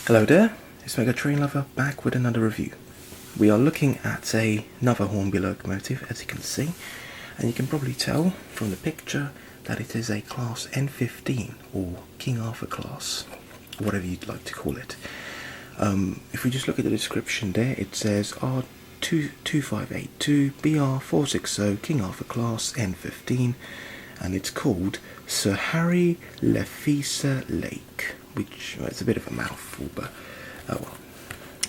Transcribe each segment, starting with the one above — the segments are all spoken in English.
Hello there, it's Mega Train Lover back with another review. We are looking at another Hornby locomotive, as you can see, and you can probably tell from the picture that it is a class N15 or King Arthur class, whatever you'd like to call it. If we just look at the description there, it says R2582 BR460 King Arthur class N15, and it's called Sir Harry Le Fise Lake, which it's a bit of a mouthful, but oh well.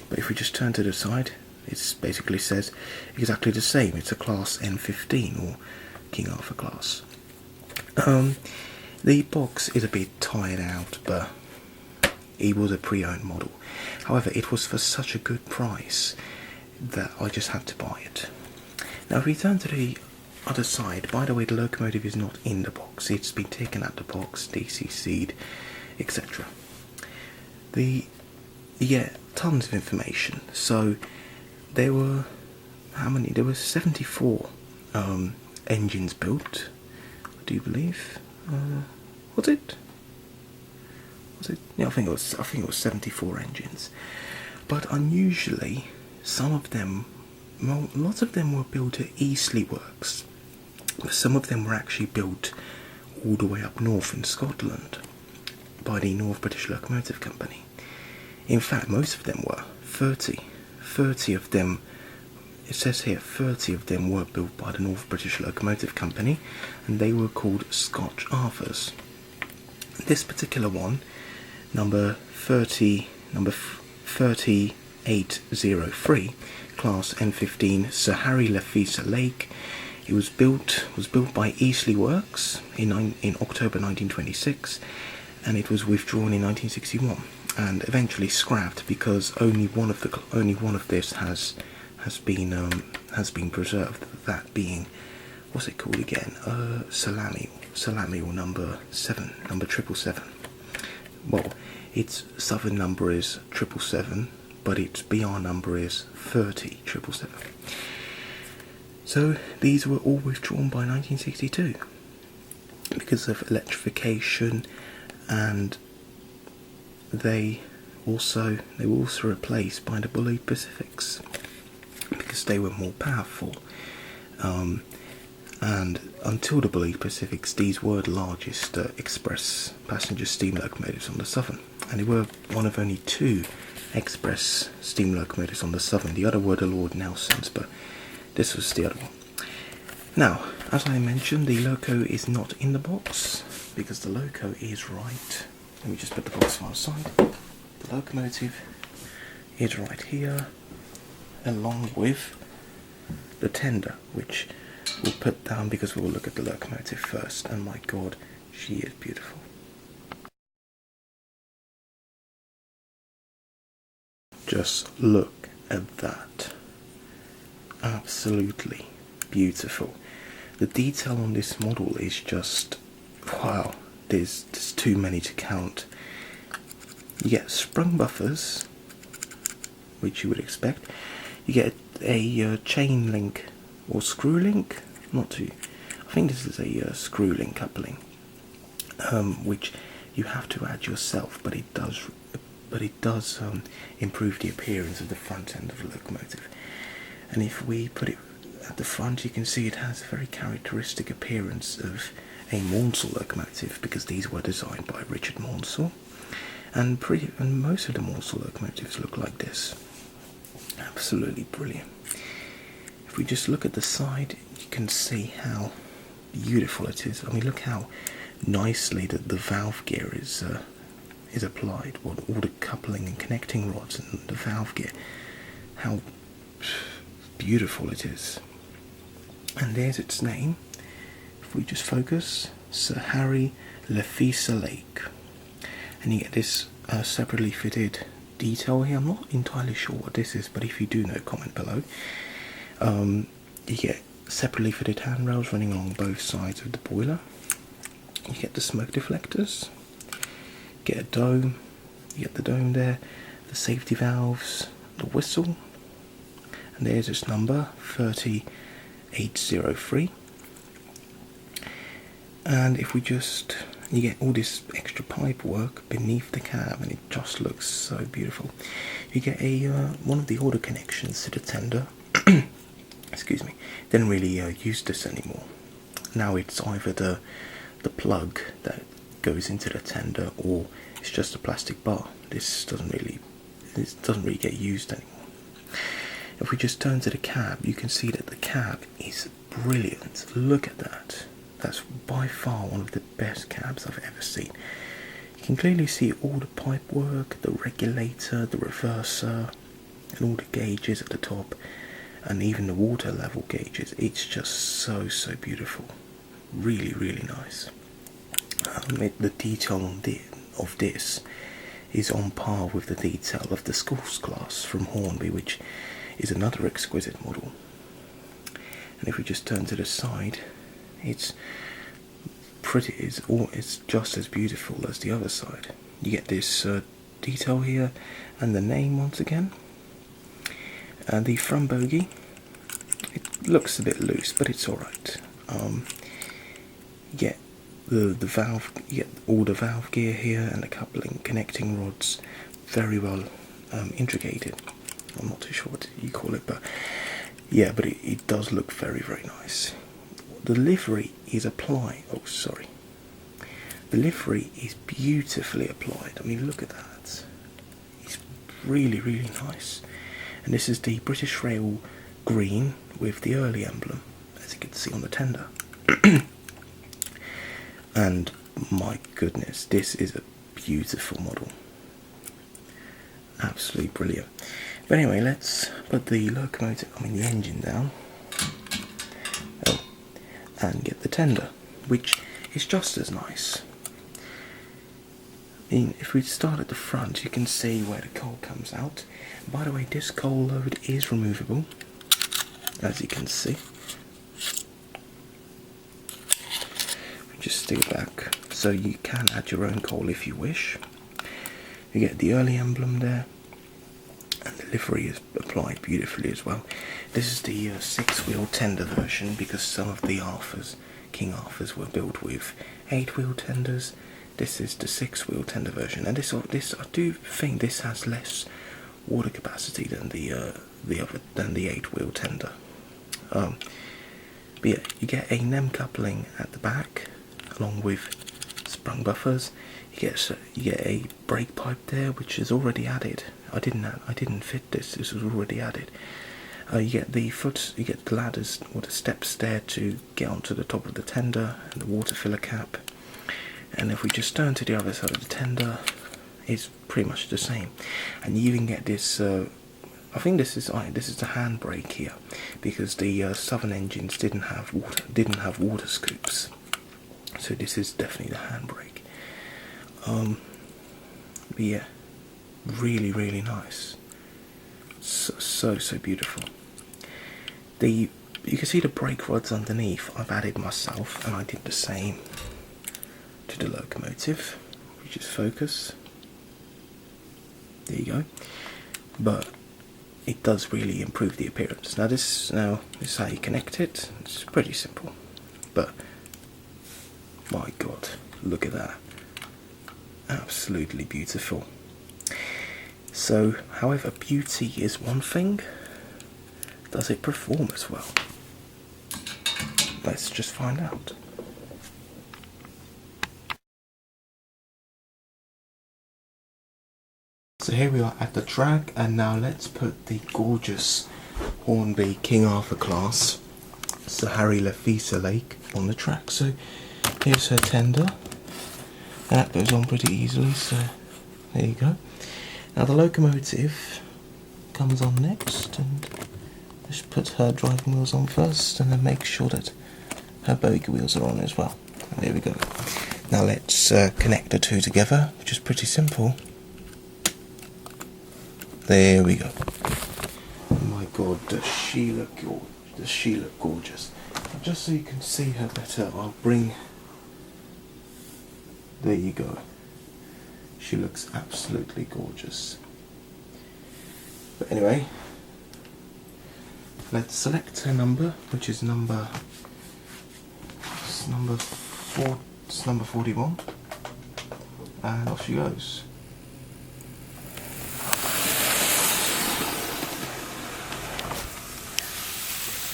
But if we just turn to the side, it basically says exactly the same. It's a class N15 or King Arthur class. The box is a bit tired out, but it was a pre-owned model. However, it was for such a good price that I just had to buy it. Now if we turn to the other side, by the way, the locomotive is not in the box. It's been taken out the box, DCC'd, etc. Tons of information. So there were, how many? There were 74 engines built, I do believe. Was it? Yeah, I think it was 74 engines. But unusually, lots of them were built at Eastleigh Works. Some of them were actually built all the way up north in Scotland by the North British Locomotive Company. In fact, most of them were. 30 of them, it says here, 30 of them were built by the North British Locomotive Company, and they were called Scotch Arthurs. This particular one, number 3803, class N15, Sir Harry Le Fise Lake. It was built by Eastleigh Works in October 1926, and it was withdrawn in 1961 and eventually scrapped because only one of this has been preserved. That being, what's it called again? Salami or number 777. Well, its southern number is 777, but its BR number is 30777. So these were all withdrawn by 1962 because of electrification, and they were also replaced by the Bullied Pacifics because they were more powerful. And until the Bullied Pacifics, these were the largest express passenger steam locomotives on the Southern, and they were one of only two express steam locomotives on the Southern. The other were the Lord Nelsons, but this was the other one. Now, as I mentioned, the loco is not in the box because the loco is right. Let me just put the box file aside. The locomotive is right here, along with the tender, which we'll put down because we'll look at the locomotive first. And my God, she is beautiful. Just look at that. Absolutely beautiful. The detail on this model is just, wow, there's too many to count. You get sprung buffers, which you would expect. You get a chain link or screw link, I think this is a screw link coupling, which you have to add yourself, but it does improve the appearance of the front end of the locomotive. And if we put it at the front, you can see it has a very characteristic appearance of a Maunsell locomotive, because these were designed by Richard Maunsell, and most of the Maunsell locomotives look like this. Absolutely brilliant. If we just look at the side, you can see how beautiful it is. I mean, look how nicely the valve gear is applied. All the coupling and connecting rods and the valve gear. How beautiful it is. And there's its name. If we just focus, Sir Harry Le Fise Lake. And you get this separately fitted detail here. I'm not entirely sure what this is, but if you do know, comment below. You get separately fitted handrails running along both sides of the boiler. You get the smoke deflectors. You get a dome. You get the dome there. The safety valves. The whistle. And there's this number, 3803. And if we just you get all this extra pipe work beneath the cab, and it just looks so beautiful. You get a one of the older connections to the tender. Excuse me. Didn't really use this anymore. Now it's either the plug that goes into the tender, or it's just a plastic bar. This doesn't really get used anymore. If we just turn to the cab, you can see that the cab is brilliant. Look at that. That's by far one of the best cabs I've ever seen. You can clearly see all the pipe work, the regulator, the reverser, and all the gauges at the top, and even the water level gauges. It's just so beautiful. Really, really nice. The detail of this is on par with the detail of the Schools class from Hornby, which is another exquisite model. And if we just turn to the side, it's just as beautiful as the other side. You get this detail here, and the name once again. And the front bogie, it looks a bit loose, but it's alright. You get the valve, you get all the valve gear here, and the coupling connecting rods, very well intricated. I'm not too sure what you call it, but yeah, but it does look very nice. The livery is applied. Oh, sorry. The livery is beautifully applied. I mean, look at that. It's really nice. And this is the British Rail green with the early emblem, as you can see on the tender. And my goodness, this is a beautiful model. Absolutely brilliant. But anyway, let's put the locomotive, the engine down. And get the tender, which is just as nice. If we start at the front, you can see where the coal comes out. By the way, this coal load is removable, as you can see. Just stick it back, so you can add your own coal if you wish. You get the early emblem there, and the livery is applied beautifully as well. This is the 6-wheel tender version, because some of the King Arthurs were built with 8-wheel tenders. This is the 6-wheel tender version, and this I do think this has less water capacity than the 8-wheel tender. But yeah, you get a NEM coupling at the back, along with sprung buffers. You get a brake pipe there, which is already added. I didn't fit this. This was already added. You get the ladders or the steps there to get onto the top of the tender, and the water filler cap. And if we just turn to the other side of the tender, it's pretty much the same. And you even get this. I think this is the handbrake here, because the Southern engines didn't have water scoops. So this is definitely the handbrake. But yeah, really nice. So beautiful. You can see the brake rods underneath. I've added myself, and I did the same to the locomotive. We just focus. There you go. But it does really improve the appearance. Now this is how you connect it. It's pretty simple, but my God, look at that. Absolutely beautiful. So, however, beauty is one thing. Does it perform as well? Let's just find out. So here we are at the track, and now let's put the gorgeous Hornby King Arthur class Sir Harry Le Fise Lake on the track. So here's her tender. That goes on pretty easily, so there you go. Now the locomotive comes on next, and just put her driving wheels on first, and then make sure that her bogie wheels are on as well. And there we go. Now let's connect the two together, which is pretty simple. There we go. Oh my God, does she look gorgeous? Just so you can see her better, I'll bring... There you go. She looks absolutely gorgeous. But anyway, let's select her number, which is number 41. and off she goes.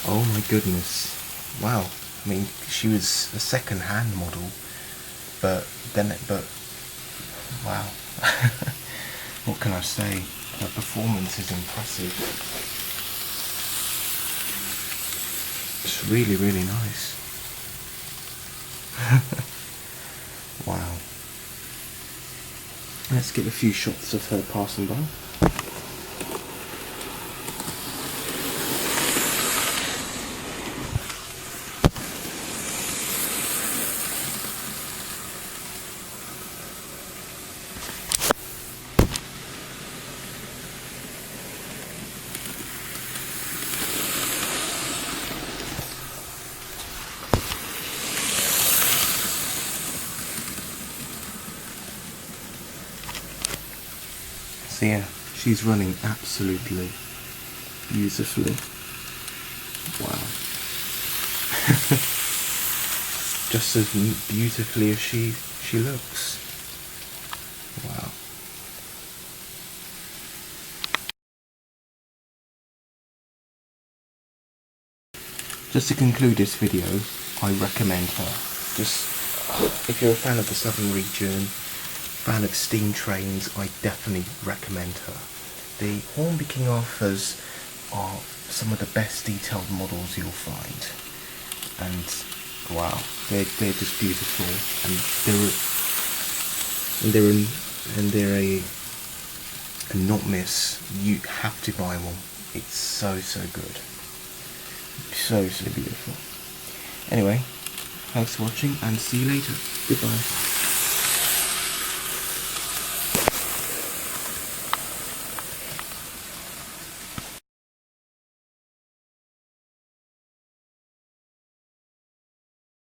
Oh my goodness, wow. I mean, she was a second-hand model, but wow. What can I say? Her performance is impressive. It's really, really nice. Wow. Let's get a few shots of her passing by. So yeah, she's running absolutely beautifully. Wow. Just as beautifully as she looks. Wow. Just to conclude this video, I recommend her. Just, if you're a fan of the Southern region, fan of steam trains, I definitely recommend her. The Hornby King Arthurs are some of the best detailed models you'll find, and wow, they're just beautiful, and they're a not miss. You have to buy one. It's so good, so beautiful. Anyway, thanks for watching, and see you later. Goodbye.